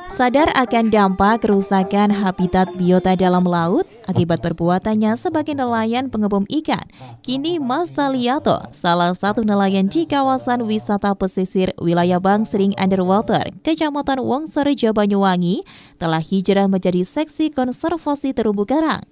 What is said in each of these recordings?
Sadar akan dampak kerusakan habitat biota dalam laut akibat perbuatannya sebagai nelayan pengebom ikan, kini Mas Taliato, salah satu nelayan di kawasan wisata pesisir wilayah Bangsering Underwater, Kecamatan Wongsorejo, Banyuwangi, telah hijrah menjadi seksi konservasi terumbu karang.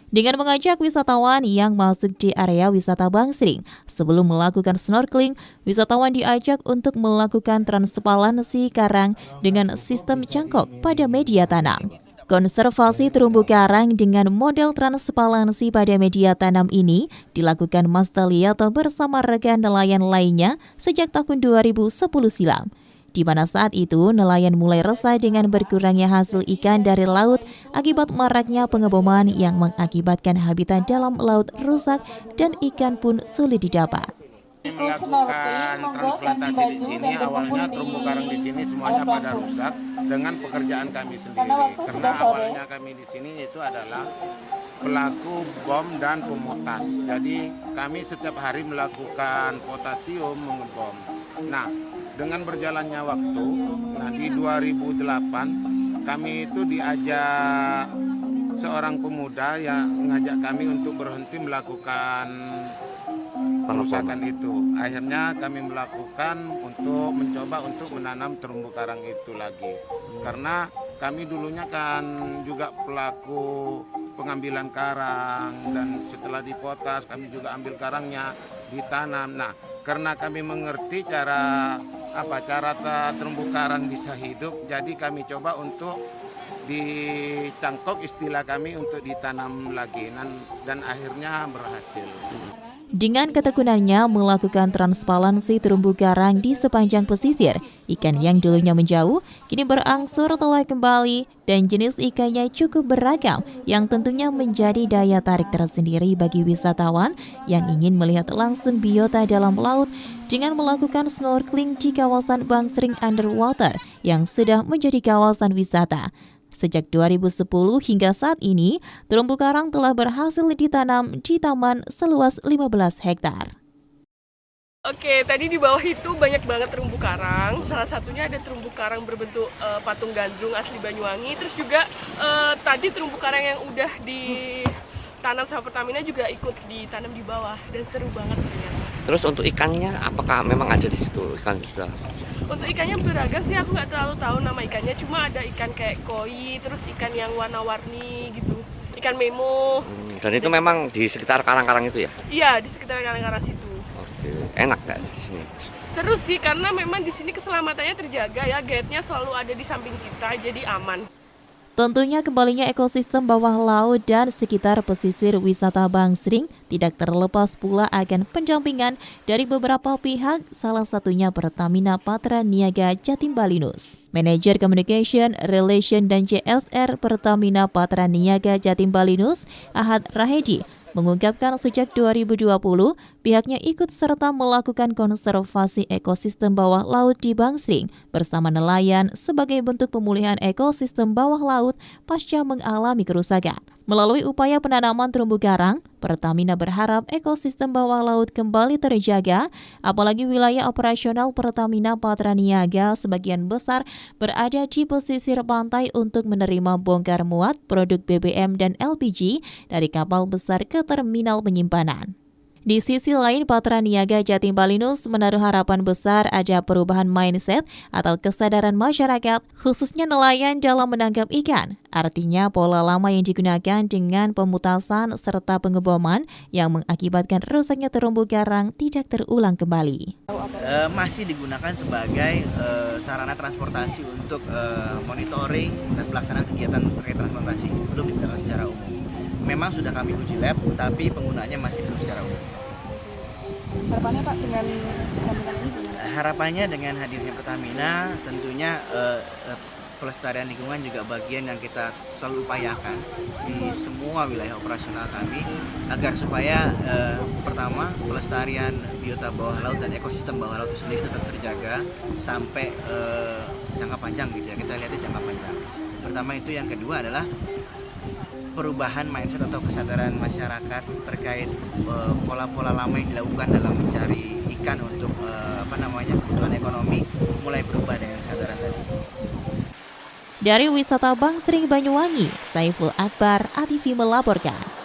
Dengan mengajak wisatawan yang masuk di area wisata Bangsering, sebelum melakukan snorkeling, wisatawan diajak untuk melakukan transparansi karang dengan sistem cangkok pada media tanam. Konservasi terumbu karang dengan model transparansi pada media tanam ini dilakukan Mas Taliato bersama rekan nelayan lainnya sejak tahun 2010 silam, di mana saat itu nelayan mulai resah dengan berkurangnya hasil ikan dari laut akibat maraknya pengeboman yang mengakibatkan habitat dalam laut rusak dan ikan pun sulit didapat. Melakukan transplantasi di sini, awalnya terumbu karang di sini semuanya pada rusak dengan pekerjaan kami sendiri. Karena awalnya kami di sini itu adalah pelaku bom dan pemutas. Jadi kami setiap hari melakukan potasium mengebom. Nah, dengan berjalannya waktu, di 2008 kami itu diajak seorang pemuda yang mengajak kami untuk berhenti melakukan perusakan itu. Akhirnya kami melakukan untuk mencoba untuk menanam terumbu karang itu lagi. Karena kami dulunya kan juga pelaku pengambilan karang, dan setelah dipotas kami juga ambil karangnya ditanam. Nah, karena kami mengerti cara terumbu karang bisa hidup, jadi kami coba untuk dicangkok, istilah kami, untuk ditanam lagi, dan akhirnya berhasil. Dengan ketekunannya melakukan transparansi terumbu karang di sepanjang pesisir, ikan yang dulunya menjauh kini berangsur telah kembali dan jenis ikannya cukup beragam yang tentunya menjadi daya tarik tersendiri bagi wisatawan yang ingin melihat langsung biota dalam laut dengan melakukan snorkeling di kawasan Bangsering Underwater yang sudah menjadi kawasan wisata. Sejak 2010 hingga saat ini, terumbu karang telah berhasil ditanam di taman seluas 15 hektar. Oke, tadi di bawah itu banyak banget terumbu karang. Salah satunya ada terumbu karang berbentuk patung gandrung asli Banyuwangi. Terus juga tadi terumbu karang yang udah ditanam sama Pertamina juga ikut ditanam di bawah, dan seru banget ternyata. Terus untuk ikannya, apakah memang ada di situ ikan sudah? Untuk ikannya beragam sih, aku nggak terlalu tahu nama ikannya. Cuma ada ikan kayak koi, terus ikan yang warna-warni gitu, ikan memo. Dan itu memang di sekitar karang-karang itu ya? Iya, di sekitar karang-karang situ. Oke, enak nggak di sini? Seru sih, karena memang di sini keselamatannya terjaga ya, gate-nya selalu ada di samping kita, jadi aman. Tentunya kembalinya ekosistem bawah laut dan sekitar pesisir wisata Bangsering tidak terlepas pula akan pendampingan dari beberapa pihak, salah satunya Pertamina Patra Niaga Jatim Balinus. Manajer Communication, Relation dan CSR Pertamina Patra Niaga Jatim Balinus, Ahad Rahedi, mengungkapkan sejak 2020 pihaknya ikut serta melakukan konservasi ekosistem bawah laut di Bangsering bersama nelayan sebagai bentuk pemulihan ekosistem bawah laut pasca mengalami kerusakan. Melalui upaya penanaman terumbu karang, Pertamina berharap ekosistem bawah laut kembali terjaga, apalagi wilayah operasional Pertamina Patra Niaga sebagian besar berada di pesisir pantai untuk menerima bongkar muat produk BBM dan LPG dari kapal besar ke terminal penyimpanan. Di sisi lain, Patra Niaga Jatim Balinus menaruh harapan besar ada perubahan mindset atau kesadaran masyarakat, khususnya nelayan dalam menangkap ikan. Artinya, pola lama yang digunakan dengan pemutasan serta pengeboman yang mengakibatkan rusaknya terumbu karang tidak terulang kembali. Masih digunakan sebagai sarana transportasi untuk monitoring dan pelaksanaan kegiatan terkait transportasi, belum digunakan secara umum. Memang sudah kami uji lab, tapi penggunaannya masih belum secara umum. Harapannya Pak dengan Pertamina ini gimana? Harapannya dengan hadirnya Pertamina tentunya pelestarian lingkungan juga bagian yang kita selalu upayakan di semua wilayah operasional kami, agar supaya pertama pelestarian biota bawah laut dan ekosistem bawah laut itu sendiri tetap terjaga sampai jangka panjang gitu ya. Kita lihat di jangka panjang. Pertama itu, yang kedua adalah perubahan mindset atau kesadaran masyarakat terkait pola-pola lama yang dilakukan dalam mencari ikan untuk kebutuhan ekonomi mulai berubah. Dari Wisata Bangsering Banyuwangi, Saiful Akbar, ATV melaporkan.